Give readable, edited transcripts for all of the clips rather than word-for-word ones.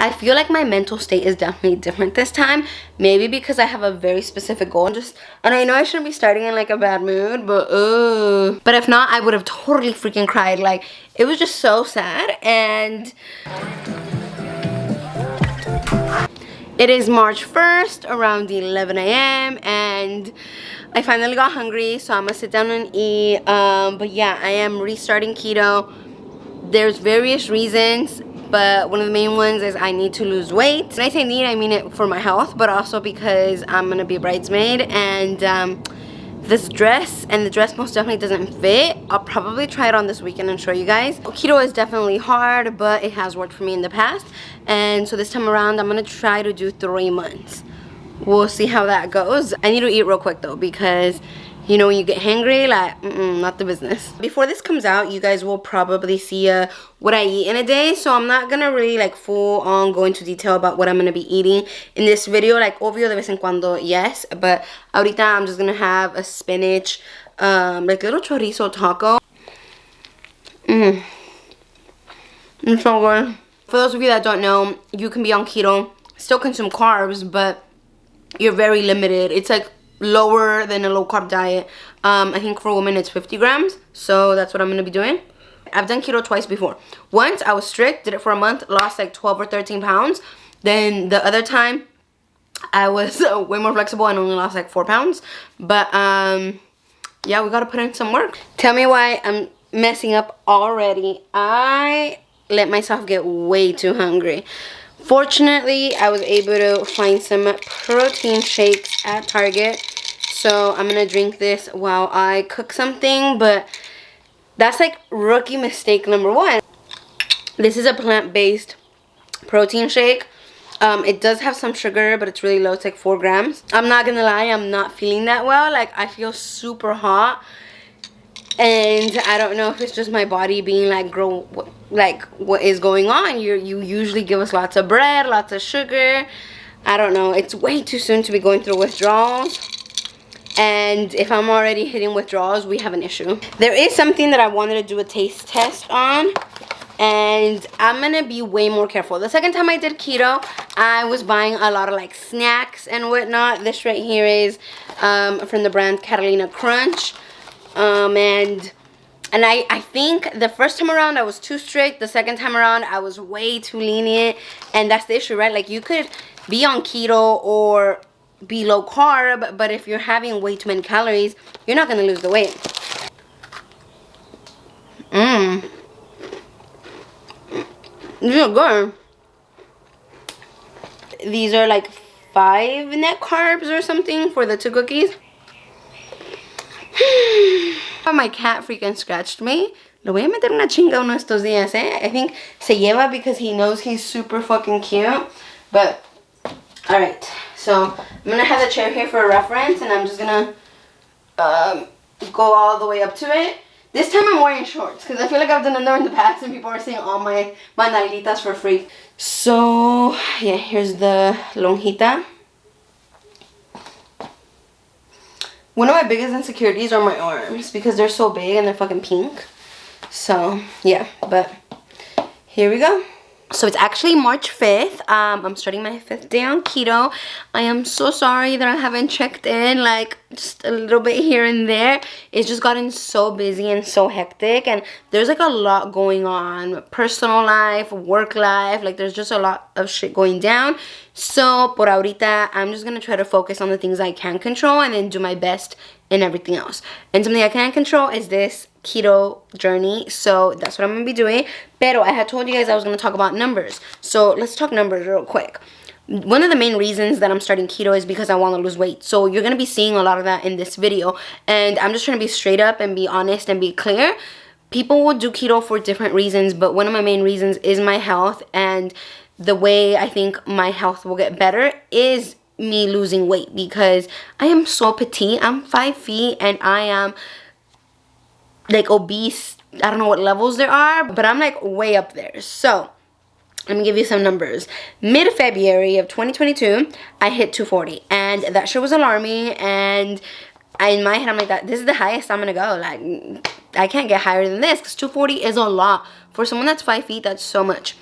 I feel like my mental state is definitely different this time. Maybe because I have a very specific goal. And I know I shouldn't be starting in like a bad mood, but if not, I would have totally freaking cried. Like, it was just so sad. And it is March 1st around 11 a.m. and I finally got hungry, so I'm gonna sit down and eat. But yeah, I am restarting keto. There's various reasons, but one of the main ones is I need to lose weight. When I say need, I mean it for my health, but also because I'm gonna be a bridesmaid, and this dress, and the dress most definitely doesn't fit. I'll probably try it on this weekend and show you guys. Keto is definitely hard, but it has worked for me in the past, and so this time around I'm gonna try to do 3 months. We'll see how that goes. I need to eat real quick though, because you know when you get hangry, like, not the business. Before this comes out, you guys will probably see what I eat in a day. So I'm not gonna really like full on go into detail about what I'm gonna be eating in this video. Like, obvio de vez en cuando, yes. But ahorita I'm just gonna have a spinach, like little chorizo taco. It's so good. For those of you that don't know, you can be on keto, still consume carbs, but you're very limited. It's like lower than a low carb diet. I think for women it's 50 grams, so that's what I'm gonna be doing. I've done keto twice before. Once I was strict, did it for a month, lost like 12 or 13 pounds. Then the other time I was way more flexible and only lost like 4 pounds. But yeah, we gotta put in some work. Tell me why I'm messing up already. I let myself get way too hungry. Fortunately, I was able to find some protein shakes at Target. So I'm gonna drink this while I cook something, but that's like rookie mistake number 1. This is a plant-based protein shake. It does have some sugar, but it's really low. It's like 4 grams. I'm not gonna lie, I'm not feeling that well. Like, I feel super hot. And I don't know if it's just my body being like, what is going on? You usually give us lots of bread, lots of sugar. I don't know. It's way too soon to be going through withdrawals. And if I'm already hitting withdrawals, we have an issue. There is something that I wanted to do a taste test on, and I'm gonna be way more careful. The second time I did keto, I was buying a lot of like snacks and whatnot. This right here is from the brand Catalina Crunch. And I think the first time around I was too strict. The second time around I was way too lenient. And that's the issue, right? Like, you could be on keto or be low carb, but if you're having way too many calories, you're not gonna lose the weight. These are good. These are like 5 net carbs or something for the 2 cookies. My cat freaking scratched me. Le voy a meter una chinga uno estos días, eh? I think se lleva because he knows he's super fucking cute. But, alright. So, I'm gonna have the chair here for a reference, and I'm just gonna go all the way up to it. This time I'm wearing shorts, because I feel like I've done them in the past, and people are seeing all my nalguitas for free. So, yeah, here's the lonjita. One of my biggest insecurities are my arms, because they're so big and they're fucking pink. So, yeah, but here we go. So it's actually March 5th. I'm starting my 5th day on keto. I am so sorry that I haven't checked in, like, just a little bit here and there. It's just gotten so busy and so hectic, and there's like a lot going on. Personal life, work life, like there's just a lot of shit going down. So por ahorita, I'm just gonna try to focus on the things I can control and then do my best in everything else. And something I can't control is this keto journey, so that's what I'm gonna be doing. Pero I had told you guys I was gonna talk about numbers, so let's talk numbers real quick. One of the main reasons that I'm starting keto is because I want to lose weight, so you're gonna be seeing a lot of that in this video, and I'm just trying to be straight up and be honest and be clear. People will do keto for different reasons, but one of my main reasons is my health, and the way I think my health will get better is me losing weight, because I am so petite. I'm 5 feet and I am like obese. I don't know what levels there are, but I'm like way up there. So let me give you some numbers. Mid-February of 2022, I hit 240, and that shit was alarming. And in my head, I'm like, this is the highest I'm gonna go. Like, I can't get higher than this, because 240 is a lot for someone that's 5 feet. That's so much.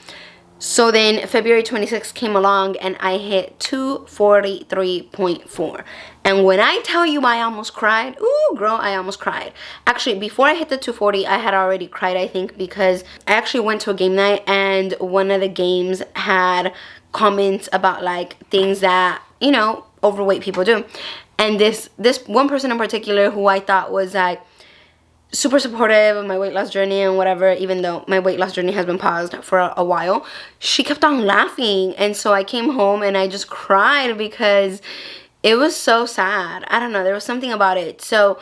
So then February 26th came along and I hit 243.4. And when I tell you I almost cried, ooh, girl, I almost cried. Actually, before I hit the 240, I had already cried, I think, because I actually went to a game night and one of the games had comments about like things that, you know, overweight people do. And this one person in particular who I thought was like super supportive of my weight loss journey and whatever, even though my weight loss journey has been paused for a while, she kept on laughing. And so I came home and I just cried because it was so sad. I don't know, there was something about it. So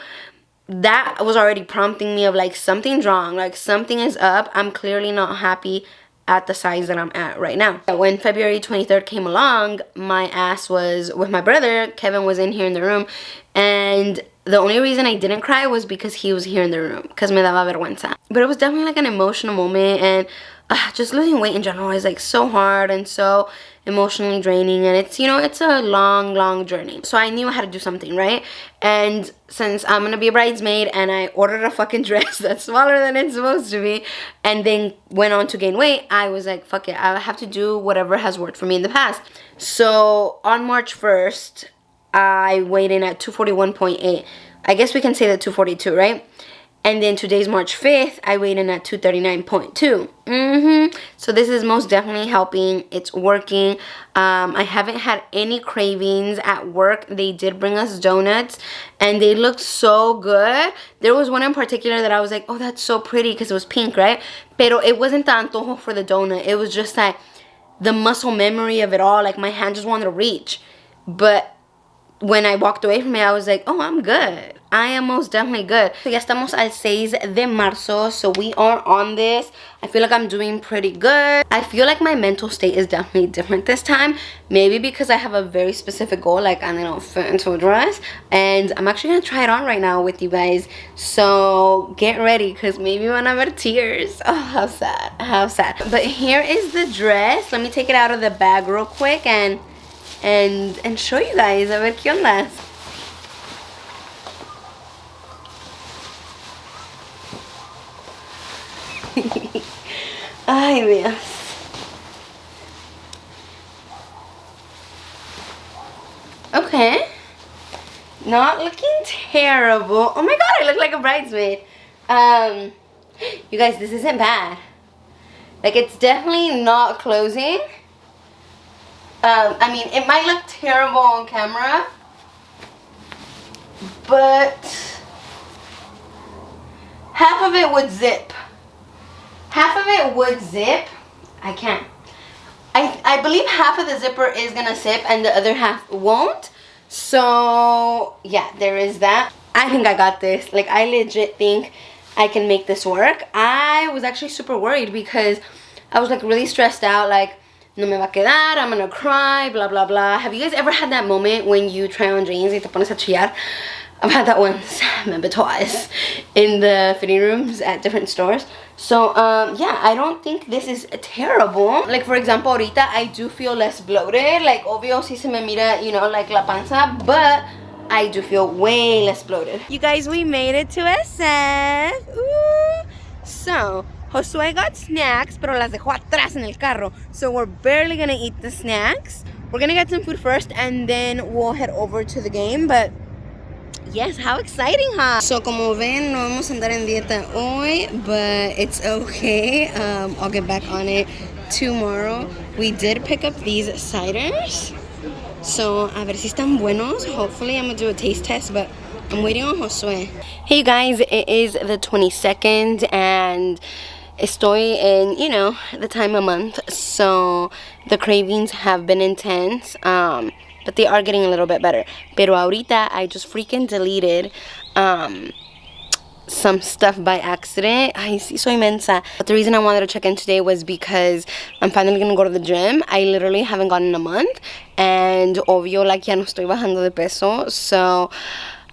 that was already prompting me of like, something's wrong, like something is up. I'm clearly not happy at the size that I'm at right now. When February 23rd came along, my ass was with my brother. Kevin was in here in the room, and the only reason I didn't cry was because he was here in the room, because me daba vergüenza. But it was definitely like an emotional moment, and just losing weight in general is like so hard and so emotionally draining, and it's, you know, it's a long journey. So I knew I had to do something, right? And since I'm gonna be a bridesmaid and I ordered a fucking dress that's smaller than it's supposed to be and then went on to gain weight, I was like, fuck it, I have to do whatever has worked for me in the past. So on March 1st, I weighed in at 241.8. I guess we can say that 242, right? And then today's March 5th, I weighed in at 239.2. So this is most definitely helping. It's working. I haven't had any cravings at work. They did bring us donuts and they looked so good. There was one in particular that I was like, oh, that's so pretty, because it was pink, right? Pero it wasn't the antojo for the donut. It was just like the muscle memory of it all. Like my hand just wanted to reach. But when I walked away from it, I was like, oh, I'm good. I am most definitely good. So ya estamos al 6 de marzo, so we are on this. I feel like I'm doing pretty good. I feel like my mental state is definitely different this time. Maybe because I have a very specific goal, like I don't fit into a dress. And I'm actually gonna try it on right now with you guys. So get ready, because maybe when I have tears. Oh, how sad, how sad. But here is the dress. Let me take it out of the bag real quick and show you guys. A ver qué onda. Ay, Dios. Okay. Not looking terrible. Oh my god, I look like a bridesmaid. You guys, this isn't bad. Like, it's definitely not closing. I mean, it might look terrible on camera, but half of it would zip. Half of it would zip. I can't. I believe half of the zipper is gonna zip and the other half won't. So yeah, there is that. I think I got this. Like, I legit think I can make this work. I was actually super worried because I was like really stressed out, like, no me va a quedar, I'm gonna cry, blah blah blah. Have you guys ever had that moment when you try on jeans y te pones a chillar? I've had that once, maybe twice, in the fitting rooms at different stores. So yeah, I don't think this is terrible. Like, for example, ahorita I do feel less bloated. Like, obvio si se me mira, you know, like la panza, but I do feel way less bloated. You guys, we made it to SF. Ooh. So Josué got snacks, pero las dejó atrás en el carro. So we're barely gonna eat the snacks. We're gonna get some food first and then we'll head over to the game. But yes, how exciting, huh? So como ven, no vamos a andar en dieta hoy, but it's okay. I'll get back on it tomorrow. We did pick up these ciders. So a ver si están buenos. Hopefully I'm gonna do a taste test, but I'm waiting on Josué. Hey you guys, it is the 22nd and estoy in, you know, the time of month, so the cravings have been intense, but they are getting a little bit better. Pero ahorita I just freaking deleted some stuff by accident. Ay, sí, soy mensa. But the reason I wanted to check in today was because I'm finally gonna go to the gym. I literally haven't gone in a month, and obvio, like, ya no estoy bajando de peso, so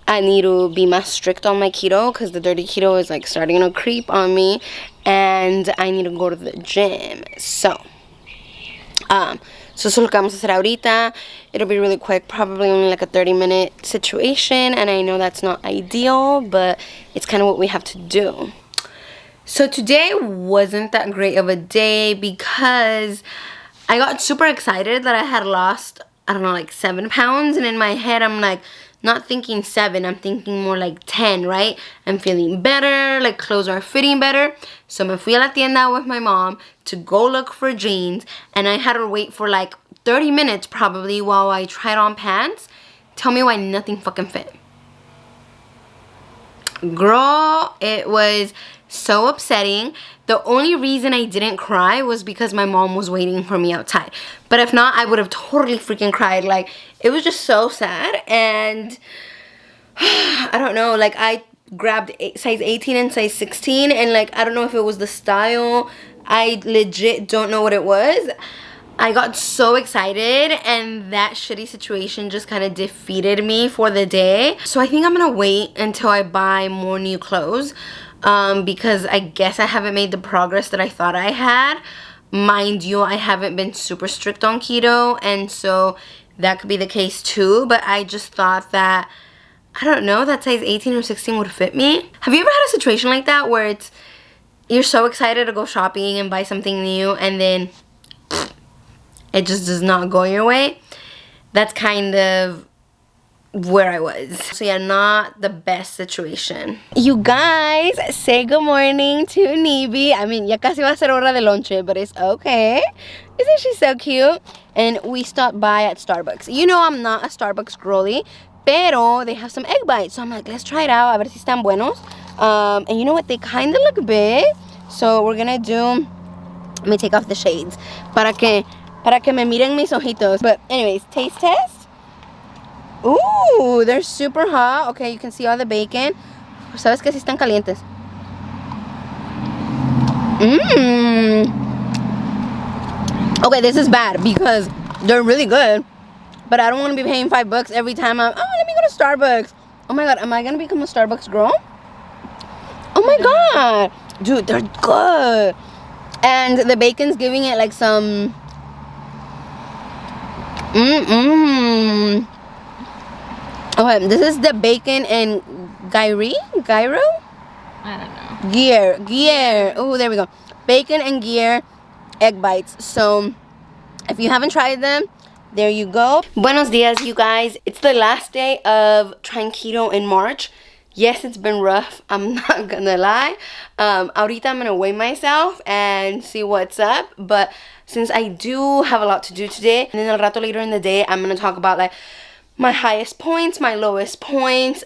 I need to be más strict on my keto because the dirty keto is like starting to creep on me, and I need to go to the gym. So eso es lo que vamos a hacer ahorita. It'll be really quick, probably only like a 30-minute situation, and I know that's not ideal, but it's kind of what we have to do. So today wasn't that great of a day because I got super excited that I had lost, I don't know, like 7 pounds. And in my head, I'm like, not thinking 7, I'm thinking more like 10, right? I'm feeling better, like clothes are fitting better. So me fui a la tienda with my mom to go look for jeans. And I had to wait for like 30 minutes probably while I tried on pants. Tell me why nothing fucking fit. Girl, it was so upsetting. The only reason I didn't cry was because my mom was waiting for me outside. But if not, I would have totally freaking cried. Like, it was just so sad. And I don't know, like I grabbed size 18 and size 16 and like I don't know if it was the style. I legit don't know what it was. I got so excited and that shitty situation just kind of defeated me for the day. So I think I'm gonna wait until I buy more new clothes because I guess I haven't made the progress that I thought I had. Mind you, I haven't been super strict on keto, and so that could be the case too, but I just thought that, I don't know, that size 18 or 16 would fit me. Have you ever had a situation like that where you're so excited to go shopping and buy something new and then it just does not go your way? That's kind of where I was. So yeah, not the best situation. You guys, say good morning to Nibi. I mean, ya casi va a ser hora de lonche, but it's okay. Isn't she so cute? And we stopped by at Starbucks. You know I'm not a Starbucks girly, pero they have some egg bites. So I'm like, let's try it out, a ver si están buenos. And you know what? They kind of look big. So we're gonna do, let me take off the shades para que me miren mis ojitos. But anyways, taste test. Ooh, they're super hot. Okay, you can see all the bacon. Sabes que sí están calientes. Okay, this is bad because they're really good, but I don't want to be paying $5 every time let me go to Starbucks. Oh my god, am I gonna become a Starbucks girl? Oh my god, dude, they're good. And the bacon's giving it like some Okay, this is the bacon and gyro? I don't know. Gear. Oh, there we go. Bacon and gear egg bites. So if you haven't tried them, there you go. Buenos dias, you guys. It's the last day of trying keto in March. Yes, it's been rough, I'm not gonna lie. Ahorita I'm gonna weigh myself and see what's up. But since I do have a lot to do today, and then a rato later in the day, I'm gonna talk about like my highest points, my lowest points,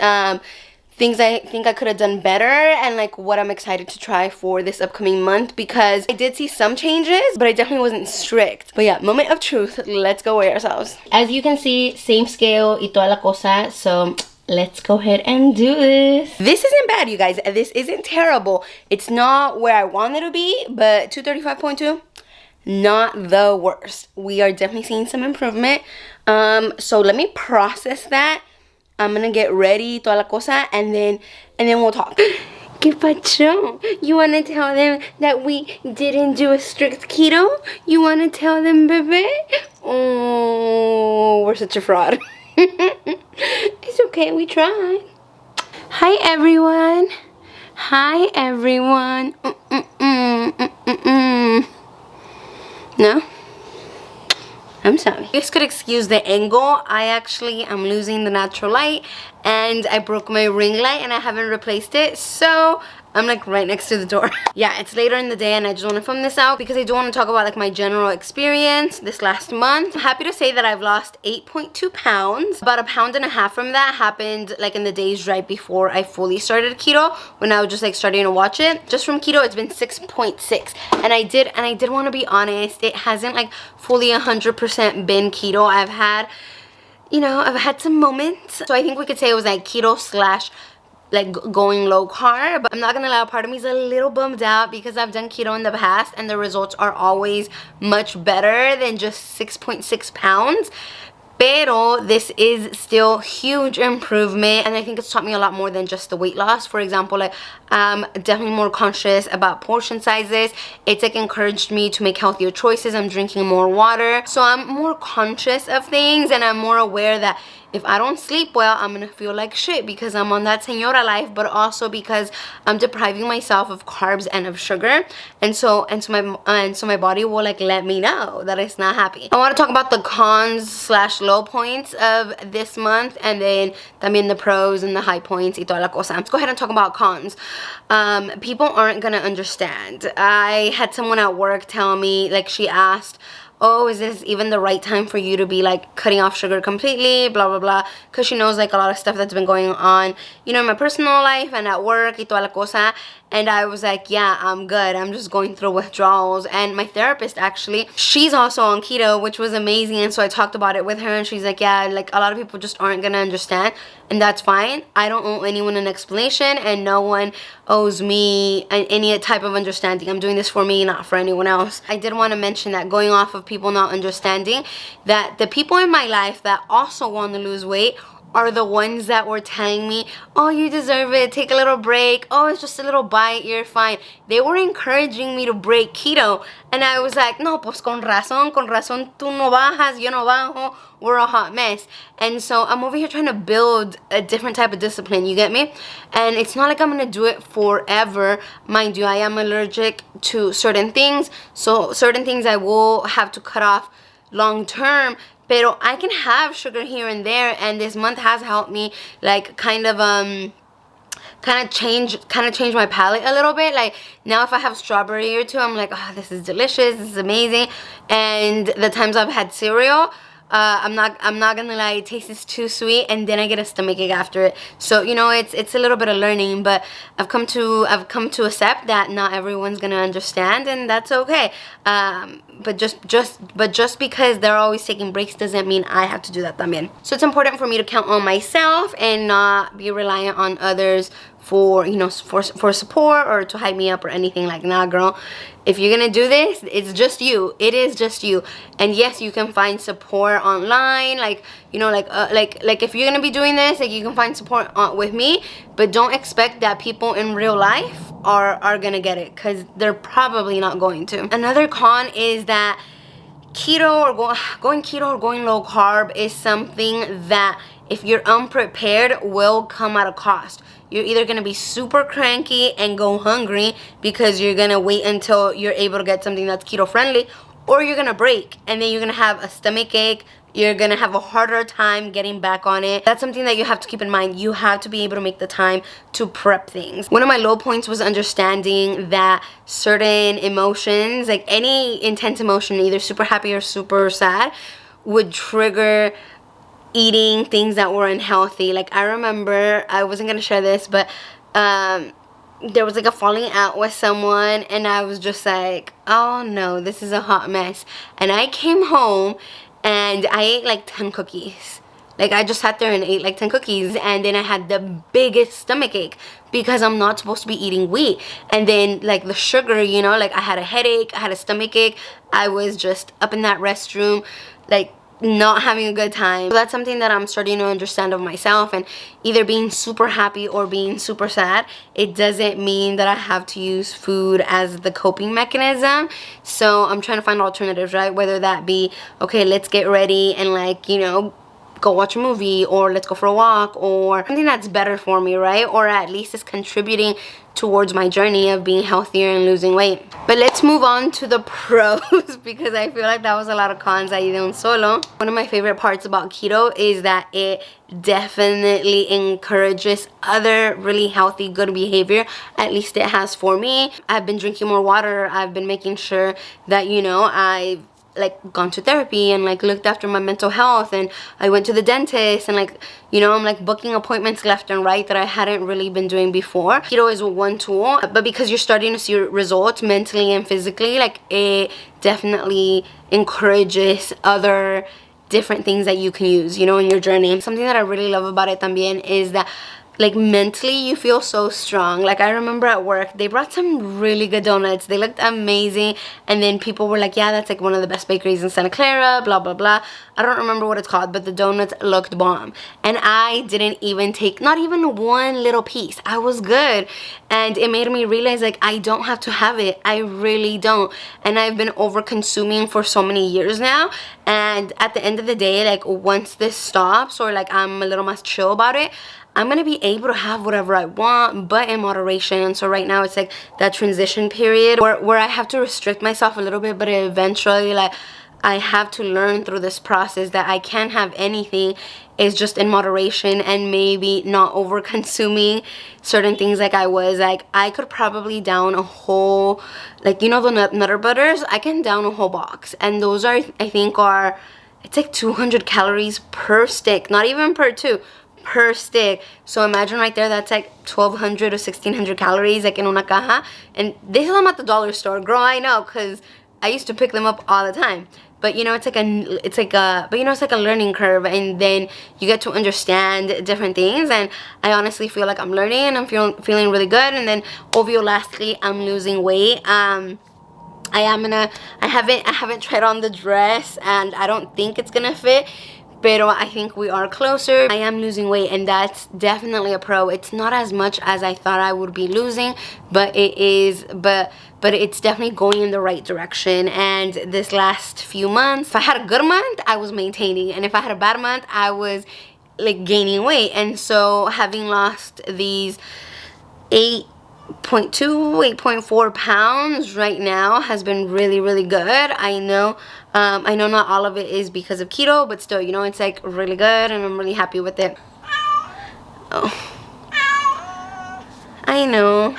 things I think I could have done better, and like what I'm excited to try for this upcoming month, because I did see some changes, but I definitely wasn't strict. But yeah, moment of truth, let's go weigh ourselves. As you can see, same scale y toda la cosa, so let's go ahead and do this. This isn't bad, you guys. This isn't terrible. It's not where I want it to be, but 235.2, not the worst. We are definitely seeing some improvement. So let me process that. I'm gonna get ready, toda la cosa, and then we'll talk. ¿Qué pacho? You wanna tell them that we didn't do a strict keto? You wanna tell them, bebe? Oh, we're such a fraud. It's okay, we tried. Hi everyone. Hi everyone. No? I'm sorry. You guys could excuse the angle. I actually am losing the natural light and I broke my ring light and I haven't replaced it, so I'm like right next to the door. Yeah, it's later in the day and I just want to film this out because I do want to talk about like my general experience this last month. I'm happy to say that I've lost 8.2 pounds. About 1.5 pounds from that happened like in the days right before I fully started keto, when I was just like starting to watch it. Just from keto, it's been 6.6. And I did want to be honest, it hasn't like fully 100% been keto. I've had, you know, I've had some moments. So I think we could say it was like keto slash like going low carb. But I'm not gonna lie, part of me is a little bummed out because I've done keto in the past and the results are always much better than just 6.6 pounds. Pero this is still huge improvement, and I think it's taught me a lot more than just the weight loss. For example, like I'm definitely more conscious about portion sizes. It's like encouraged me to make healthier choices. I'm drinking more water, so I'm more conscious of things, and I'm more aware that if I don't sleep well, I'm gonna feel like shit because I'm on that señora life, but also because I'm depriving myself of carbs and of sugar, and so my body will like let me know that it's not happy. I want to talk about the cons slash low points of this month, and then también the pros and the high points y toda la cosa. Let's go ahead and talk about cons. People aren't gonna understand. I had someone at work tell me, like, she asked, oh, is this even the right time for you to be like cutting off sugar completely, blah blah blah, because she knows like a lot of stuff that's been going on, you know, in my personal life and at work y toda la cosa. And I was like, yeah, I'm good. I'm just going through withdrawals. And my therapist, actually, she's also on keto, which was amazing. And so I talked about it with her, and she's like, yeah, like a lot of people just aren't gonna understand, and that's fine. I don't owe anyone an explanation, and no one owes me any type of understanding. I'm doing this for me, not for anyone else. I did want to mention that, going off of people not understanding, that the people in my life that also want to lose weight are the ones that were telling me, oh, you deserve it, take a little break, oh, it's just a little bite, you're fine. They were encouraging me to break keto, and I was like, no, pues con razón tú no bajas, yo no bajo, we're a hot mess. And so I'm over here trying to build a different type of discipline, you get me? And it's not like I'm gonna do it forever. Mind you, I am allergic to certain things, so certain things I will have to cut off long term. Pero I can have sugar here and there, and this month has helped me like kind of change my palate a little bit. Like now if I have strawberry or two, I'm like, oh, this is delicious, this is amazing. And the times I've had cereal, I'm not gonna lie, it tastes too sweet, and then I get a stomachache after it. So you know, it's a little bit of learning, but I've come to accept that not everyone's gonna understand, and that's okay. But just because they're always taking breaks doesn't mean I have to do that también. So it's important for me to count on myself and not be reliant on others for, you know, for support or to hype me up or anything. Like, nah, girl, if you're gonna do this, it's just you. It is just you. And yes, you can find support online, like, you know, like if you're gonna be doing this, like, you can find support with me, but don't expect that people in real life are gonna get it, because they're probably not going to. Another con is that keto or going keto or going low carb is something that, if you're unprepared, will come at a cost. You're either gonna be super cranky and go hungry because you're gonna wait until you're able to get something that's keto friendly, or you're gonna break and then you're gonna have a stomach ache. You're gonna have a harder time getting back on it. That's something that you have to keep in mind. You have to be able to make the time to prep things. One of my low points was understanding that certain emotions, like any intense emotion, either super happy or super sad, would trigger eating things that were unhealthy. Like, I remember, I wasn't gonna share this, but there was like a falling out with someone, and I was just like, oh no, this is a hot mess. And I came home and I ate like 10 cookies. Like, I just sat there and ate like 10 cookies, and then I had the biggest stomach ache because I'm not supposed to be eating wheat. And then like the sugar, you know, like I had a headache, I had a stomach ache, I was just up in that restroom, like not having a good time. So that's something that I'm starting to understand of myself, and either being super happy or being super sad, it doesn't mean that I have to use food as the coping mechanism. So I'm trying to find alternatives, right? Whether that be, okay, let's get ready and, like, you know, go watch a movie, or let's go for a walk, or something that's better for me, right? Or at least is contributing towards my journey of being healthier and losing weight. But let's move on to the pros because I feel like that was a lot of cons ahí de un solo. One of my favorite parts about keto is that it definitely encourages other really healthy, good behavior. At least it has for me. I've been drinking more water. I've been making sure that, you know, I've like gone to therapy and like looked after my mental health, and I went to the dentist, and like, you know, I'm like booking appointments left and right that I hadn't really been doing before. Keto is one tool, but because you're starting to see results mentally and physically, like, it definitely encourages other different things that you can use, you know, in your journey. Something that I really love about it también is that like mentally you feel so strong. Like I remember at work they brought some really good donuts, they looked amazing, and then people were like, yeah, that's like one of the best bakeries in Santa Clara, blah blah blah. I don't remember what it's called, but the donuts looked bomb, and I didn't even take not even one little piece. I was good, and it made me realize like I don't have to have it. I really don't. And I've been over consuming for so many years now, and at the end of the day, like once this stops, or like I'm a little more chill about it, I'm gonna be able to have whatever I want, but in moderation. So right now it's like that transition period where I have to restrict myself a little bit, but eventually like I have to learn through this process that I can't have anything. Is just in moderation, and maybe not over consuming certain things like I was. Like I could probably down a whole, like, you know, the Nutter Butters, I can down a whole box, and those are, I think are, it's like 200 calories per stick, not even per two, per stick. So imagine right there, that's like 1200 or 1600 calories, like in una caja. And they sell them at the dollar store, girl. I know, because I used to pick them up all the time. But you know, it's like a learning curve, and then you get to understand different things. And I honestly feel like I'm learning, and I'm feeling really good. And then obviously lastly, I'm losing weight. I haven't tried on the dress, and I don't think it's gonna fit, but I think we are closer. I am losing weight, and that's definitely a pro. It's not as much as I thought I would be losing, but it is, but it's definitely going in the right direction. And this last few months, if I had a good month, I was maintaining, and if I had a bad month, I was like gaining weight. And so having lost these 8.4 pounds right now has been really, really good. I know not all of it is because of keto, but still, you know, it's like really good, and I'm really happy with it. Oh, I know.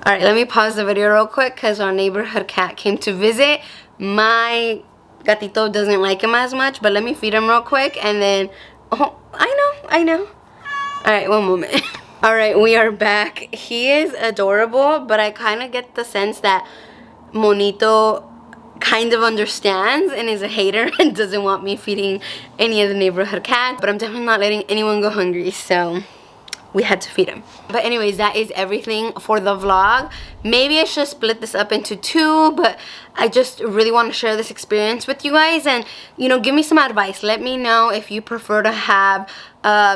Alright, let me pause the video real quick because our neighborhood cat came to visit. My gatito doesn't like him as much, but let me feed him real quick, and then, oh, I know. Alright, one moment. Alright, we are back. He is adorable, but I kind of get the sense that Monito kind of understands and is a hater and doesn't want me feeding any of the neighborhood cats. But I'm definitely not letting anyone go hungry, so we had to feed him. But anyways, that is everything for the vlog. Maybe I should split this up into two, but I just really want to share this experience with you guys, and you know, give me some advice. Let me know if you prefer to have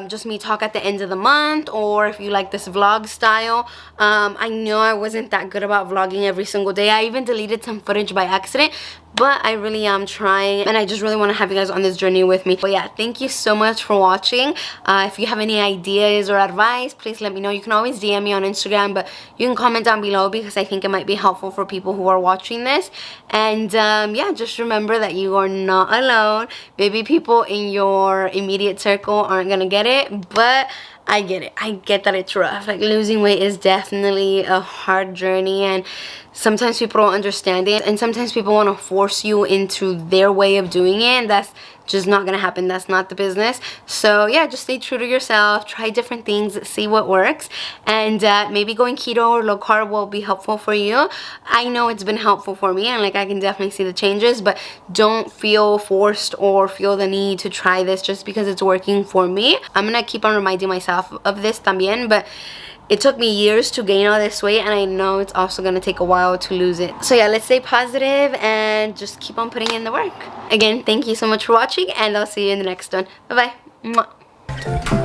just me talk at the end of the month, or if you like this vlog style. I know I wasn't that good about vlogging every single day. I even deleted some footage by accident, but I really am trying, and I just really want to have you guys on this journey with me. But yeah, thank you so much for watching. If you have any ideas or advice, please let me know. You can always DM me on Instagram, but you can comment down below because I think it might be helpful for people who are watching this. And yeah, just remember that you are not alone. Maybe people in your immediate circle aren't gonna get it, but I get it. I get that it's rough. Like, losing weight is definitely a hard journey, and sometimes people don't understand it, and sometimes people want to force you into their way of doing it, and that's just not gonna happen. That's not the business. So yeah, just stay true to yourself, try different things, see what works, and maybe going keto or low carb will be helpful for you. I know it's been helpful for me, and like I can definitely see the changes, but don't feel forced or feel the need to try this just because it's working for me. I'm gonna keep on reminding myself of this también, but it took me years to gain all this weight, and I know it's also going to take a while to lose it. So yeah, let's stay positive and just keep on putting in the work. Again, thank you so much for watching, and I'll see you in the next one. Bye-bye.